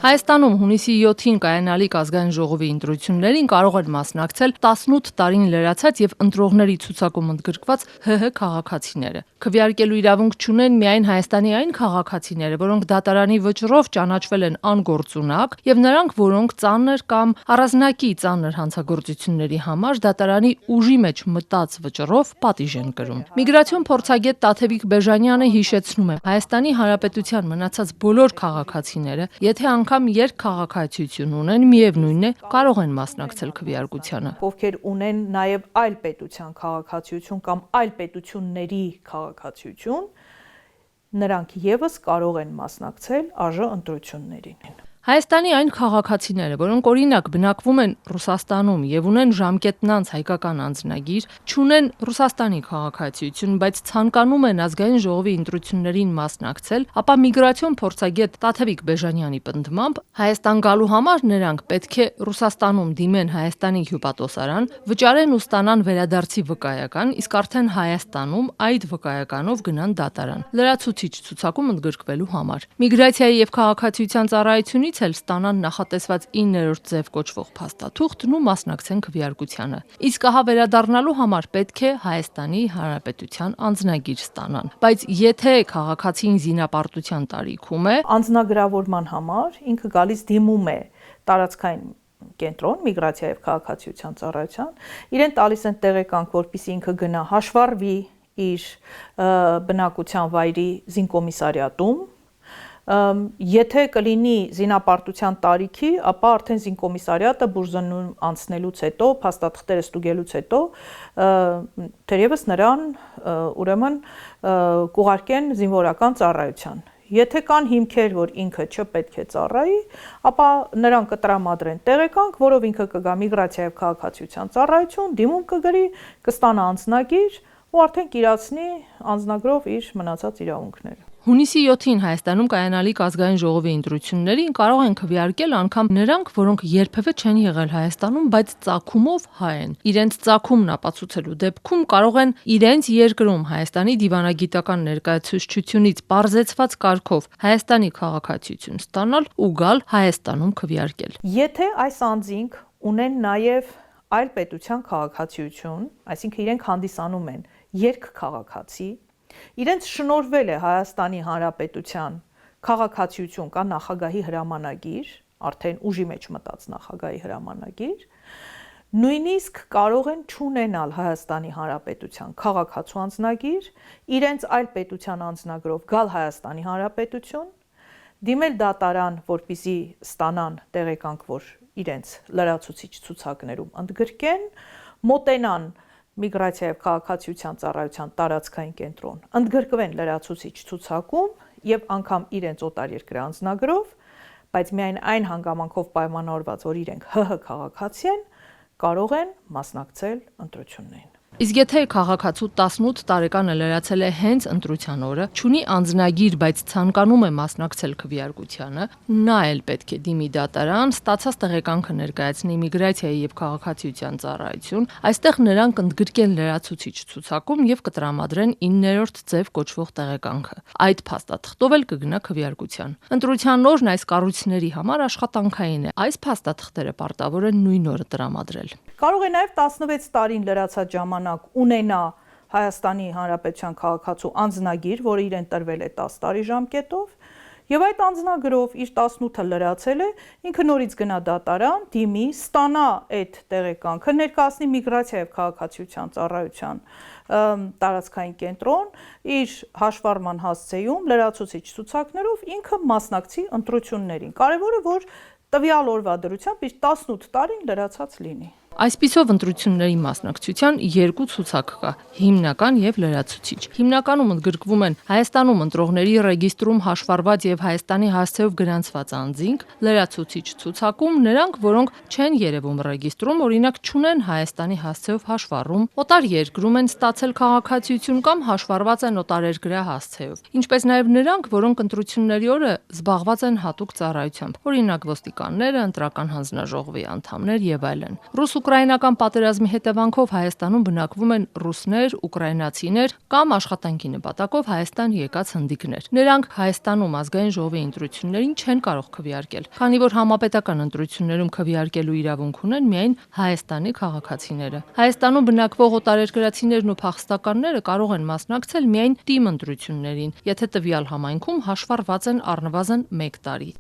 Հայաստանում հունիսի 7-ին կայանալիք ազգային ժողովի ընտրություններին կարող են մասնակցել 18 տարին լրացած եւ ընտրողների ցուցակում ընդգրկված ՀՀ քաղաքացիները։ Քվեարկելու իրավունք չունեն միայն Հայաստանի այն քաղաքացիները, որոնք դատարանի վճռով ճանաչվել են անգործունակ, եւ նրանք, որոնք ծանր կամ առանձնակի ծանր հանցագործությունների համար դատարանի ուժի մեջ մտած վճռով պատիժ են կրում։ Միգրացիոն փորձագետ Տաթևիկ Բեժանյանը հիշեցնում է, Հայաստանի Հանրապետության մնացած բոլոր քաղաքացիները, եթե անգամ երկքաղաքացիություն ունեն, միևնույն է, կարող են մասնակցել քվեարկությանը։ Ովքեր ունեն նաև այլ պետության քաղաքացիություն կամ այլ պետությունների քաղաքացիություն, նրանք եւս կարող են մասնակցել ԱԺ ընտրություններին։ Հայաստանի այն քաղաքացիները, որոնք օրինակ բնակվում են Ռուսաստանում եւ ունեն ժամկետնանց հայկական անձնագիր, չունեն Ռուսաստանի քաղաքացիություն, բայց ցանկանում են ազգային ժողովի ընտրություններին մասնակցել, ապա միգրացիոն փորձագետ Տաթևիկ Բեժանյանի պնդմամբ Հայաստան գալու համար նրանք պետք է Ռուսաստանում դիմեն Հայաստանի հյուպատոսարան, վճարեն ու ստանան վերադարձի վկայական, իսկ արդեն Հայաստանում այդ վկայականով գնան դատարան, լրացուցիչ ցուցակում ընդգրկվելու համար։ Միգրացիայի եւ քաղաքացիության ծառայությունից էլ ստանան նախատեսված 9-րդ ձև կոչվող փաստաթուղթն ու մասնակցեն քվեարկությանը։ Իսկ ահա վերադառնալու համար պետք է Հայաստանի Հանրապետության անձնագիր ստանան։ Բայց եթե քաղաքացին զինապարտության տարիքում է, անձնագրավորման համար ինքը գալիս դիմում է տարածքային կենտրոն միգրացիա եւ քաղաքացիության ծառայության, իրեն տալիս են տեղեկանք, որպեսզի ինքը գնա հաշվառվի իր բնակության վայրի զինկոմիսարիատում։ Եթե կլինի զինապարտության տարիքի, ապա արդեն զինկոմիսարիատը բուժզննում անցնելուց հետո, փաստաթղթերը ստուգելուց հետո, թերևս նրան ուրեմն կուղարկեն զինվորական ծառայության։ Եթե կան հիմքեր, որ ինքը չպետք է ծառայի, ապա նրան կտրամադրեն տեղեկանք, որով ինքը կգա միգրացիա եւ քաղաքացիության ծառայություն, դիմում կգրի, կստանա անձնագիր ու արդեն կիրացնի անձնագրով իր մնացած իրավունքները։ Հունիսի 7-ին Հայաստանում կայանալիք ազգային ժողովի ընտրություններին կարող են քվեարկել անգամ նրանք, որոնք երբևէ չեն եղել Հայաստանում, բայց ծագումով հայ են։ Իրենց ծագումն ապացուցելու դեպքում կարող են իրենց երկրում Հայաստանի դիվանագիտական ներկայացուցչությունից պարզեցված կարգով Հայաստանի քաղաքացիություն ստանալ ու գալ Հայաստանում քվեարկել։ Եթե այս անձինք ունեն նաև այլ պետության քաղաքացիություն, այսինքն իրենք հանդիսանում են երկքաղաքացի, իրենց շնորհվել է Հայաստանի Հանրապետության քաղաքացիություն կա նախագահի հրամանագիր, արդեն ուժի մեջ մտած նախագահի հրամանագիր, նույնիսկ կարող են չունենալ Հայաստանի Հանրապետության քաղաքացու անձնագիր, իրենց այլ պետության անձնագրով գալ Հայաստանի Հանրապետություն, դիմել դատարան, որպեսզի ստանան տեղեկանք, որ իրենց լրացուցիչ ցուցակներում ընդգրկեն, մոտենան միգրացիա եւ քաղաքացիության ծառայության տարածքային կենտրոն, ընդգրկվեն լրացուցիչ ցուցակում եւ անգամ իրենց օտարերկրյա անձնագրով, բայց միայն այն հանգամանքով պայմանավորված, որ իրենք ՀՀ քաղաքացի են, կարող են մասնակցել ընտրություններին։ Իսկ եթե քաղաքացու 18 տարեկանը լրացել է հենց ընտրության օրը, չունի անձնագիր, բայց ցանկանում է մասնակցել քվեարկությանը, նա էլ պետք է դիմի դատարան, ստացած տեղեկանքը ներկայացնի միգրացիայի եւ քաղաքացիության ծառայություն, այստեղ նրանք ընդգրկեն լրացուցիչ ցուցակում եւ կտրամադրեն 9-րդ ձև կոչվող տեղեկանքը։ Այդ փաստաթղթով էլ կգնա քվեարկության։ Ընտրության օրն այս կառույցների համար աշխատանքային է։ Այս փաստաթղթերը պարտավոր են նույն օրը տրամադրել։ Կարող է նաև 16 տարին լրացած ժամանակ ունենա Հայաստանի Հանրապետության քաղաքացու անձնագիր, որը իրեն տրվել է 10 տարի ժամկետով, եւ այդ անձնագրով իր 18-ը լրացել է, ինքը նորից գնա դատարան, դիմի, ստանա այդ տեղեկանքը, ներկայացնի միգրացիա եւ քաղաքացիության ծառայության տարածքային կենտրոն, իր հաշվառման հասցեում լրացուցիչ ցուցակներով ինքը մասնակցի ընտրություններին։ Կարևորը որ տվյալ օրվա դրությամբ իր 18 տարին լրացած լինի։ Այսպիսով ընտրությունների մասնակցության երկու ցուցակ կա՝ հիմնական եւ լրացուցիչ։ Հիմնականում ընդգրկվում են Հայաստանում ընտրողների ռեգիստրում հաշվառված եւ Հայաստանի հասցեով գրանցված անձինք, լրացուցիչ ցուցակում նրանք, որոնք չեն երևում ռեգիստրում, օրինակ չունեն Հայաստանի հասցեով հաշվառում, օտար երկրում են ստացել քաղաքացիություն կամ հաշվառված են օտարերկրյա հասցեով, ինչպես նաեւ նրանք, որոնք ընտրությունների օրը զբաղված են հատուկ ծառայությամբ, օրինակ ոստիկանները, ընտրական հանձնաժողովի անդամներ եւ այլն։ Ռուս ու Ռուս-ուկրաինական պատերազմի հետևանքով Հայաստանում բնակվում են ռուսներ, ուկրաինացիներ կամ աշխատանքի նպատակով Հայաստան եկած հնդիկներ։ Նրանք Հայաստանում ազգային ժողովի ընտրություններին չեն կարող քվեարկել, քանի որ համապետական ընտրություններում քվեարկելու իրավունք ունեն միայն Հայաստանի քաղաքացիները։ Հայաստանում բնակվող օտարերկրացիներն ու փախստականները կարող են մասնակցել միայն թիմ ընտրություններին, եթե տվյալ համայնքում հաշվառված են առնվազն 1 տարի։